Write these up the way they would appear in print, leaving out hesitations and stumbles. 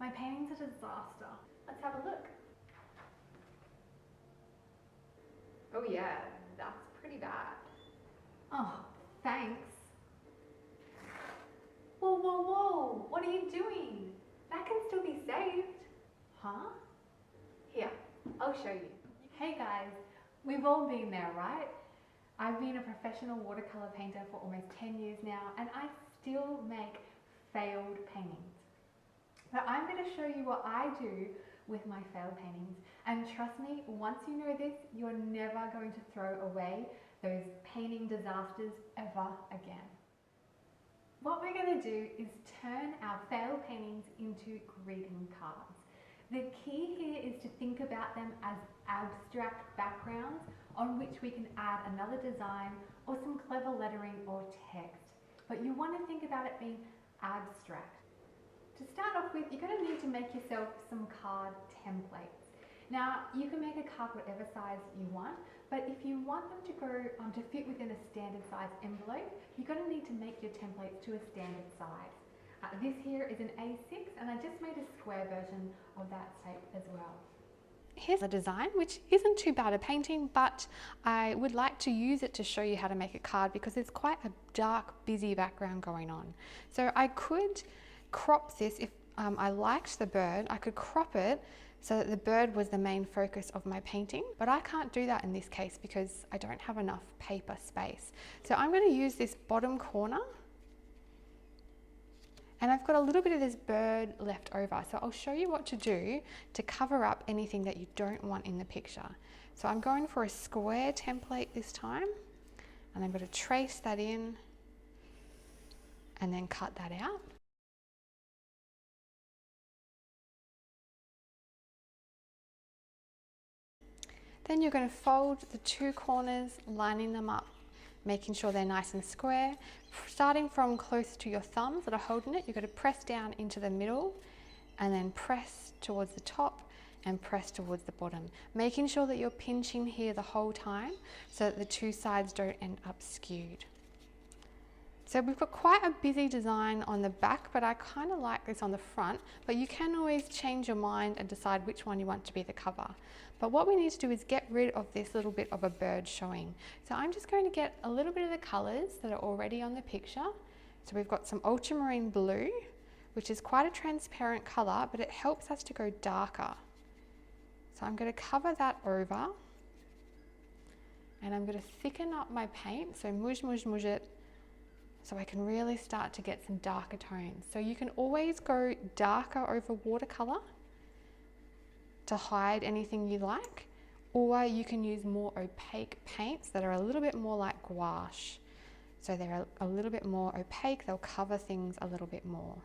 My painting's a disaster. Let's have a look. Oh yeah, that's pretty bad. Oh, thanks. Whoa, whoa, whoa! What are you doing? That can still be saved. Huh? Here, I'll show you. Hey guys, we've all been there, right? I've been a professional watercolour painter for almost 10 years now, and I still make failed paintings. But I'm going to show you what I do with my failed paintings. And trust me, once you know this, you're never going to throw away those painting disasters ever again. What we're going to do is turn our failed paintings into greeting cards. The key here is to think about them as abstract backgrounds on which we can add another design or some clever lettering or text. But you want to think about it being abstract. To start off with, you're going to need to make yourself some card templates. Now, you can make a card whatever size you want, but if you want them to go to fit within a standard size envelope, you're going to need to make your templates to a standard size. This here is an A6, and I just made a square version of that shape as well. Here's a design, which isn't too bad a painting, but I would like to use it to show you how to make a card because there's quite a dark, busy background going on. So I could crop this if I liked the bird. I could crop it so that the bird was the main focus of my painting, but I can't do that in this case because I don't have enough paper space. So I'm going to use this bottom corner, and I've got a little bit of this bird left over. So I'll show you what to do to cover up anything that you don't want in the picture. So I'm going for a square template this time, and I'm going to trace that in and then cut that out. Then you're going to fold the two corners, lining them up, making sure they're nice and square. Starting from close to your thumbs that are holding it, you're going to press down into the middle and then press towards the top and press towards the bottom, making sure that you're pinching here the whole time so that the two sides don't end up skewed. So we've got quite a busy design on the back, but I kind of like this on the front, but you can always change your mind and decide which one you want to be the cover. But what we need to do is get rid of this little bit of a bird showing. So I'm just going to get a little bit of the colours that are already on the picture. So we've got some ultramarine blue, which is quite a transparent colour, but it helps us to go darker. So I'm going to cover that over, and I'm going to thicken up my paint, so mush it, so I can really start to get some darker tones. So you can always go darker over watercolour to hide anything you like, or you can use more opaque paints that are a little bit more like gouache. So they're a little bit more opaque, they'll cover things a little bit more.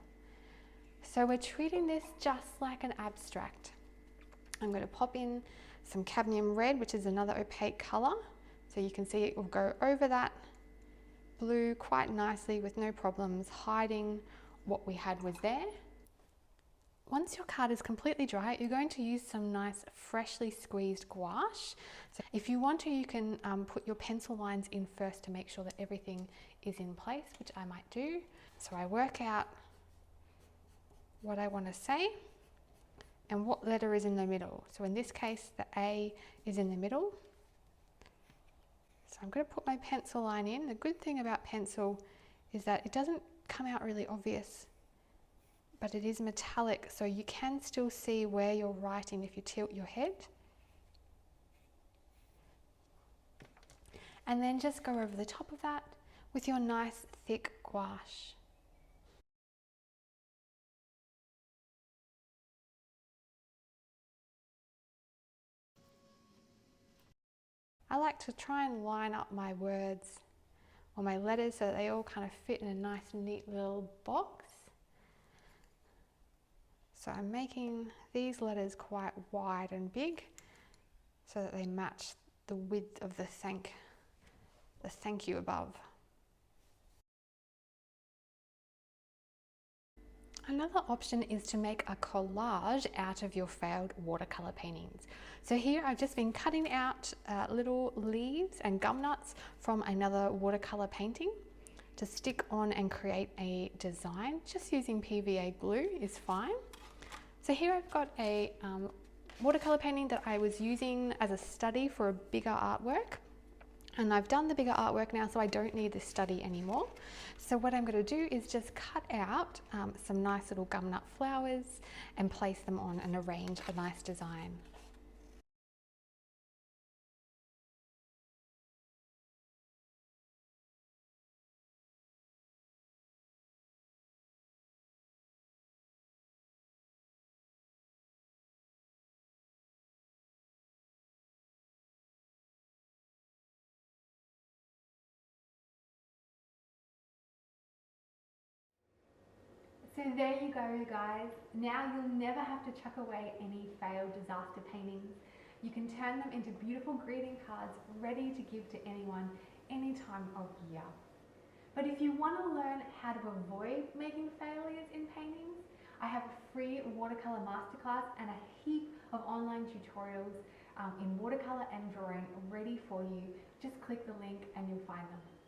So we're treating this just like an abstract. I'm going to pop in some cadmium red, which is another opaque colour. So you can see it will go over that blue quite nicely with no problems, hiding what we had was there. Once your card is completely dry, you're going to use some nice freshly squeezed gouache. So if you want to, you can put your pencil lines in first to make sure that everything is in place, which I might do. So I work out what I want to say and what letter is in the middle. So in this case, the A is in the middle. So I'm going to put my pencil line in. The good thing about pencil is that it doesn't come out really obvious, but it is metallic, so you can still see where you're writing if you tilt your head. And then just go over the top of that with your nice thick gouache. I like to try and line up my words or my letters so that they all kind of fit in a nice neat little box. So I'm making these letters quite wide and big so that they match the width of the thank you above. Another option is to make a collage out of your failed watercolour paintings. So here I've just been cutting out little leaves and gum nuts from another watercolour painting to stick on and create a design. Just using PVA glue is fine. So here I've got a watercolour painting that I was using as a study for a bigger artwork. And I've done the bigger artwork now, so I don't need this study anymore. So what I'm going to do is just cut out some nice little gum nut flowers and place them on and arrange a nice design. So there you go, guys. Now you'll never have to chuck away any failed disaster paintings. You can turn them into beautiful greeting cards ready to give to anyone any time of year. But if you want to learn how to avoid making failures in paintings, I have a free watercolour masterclass and a heap of online tutorials in watercolour and drawing ready for you. Just click the link and you'll find them.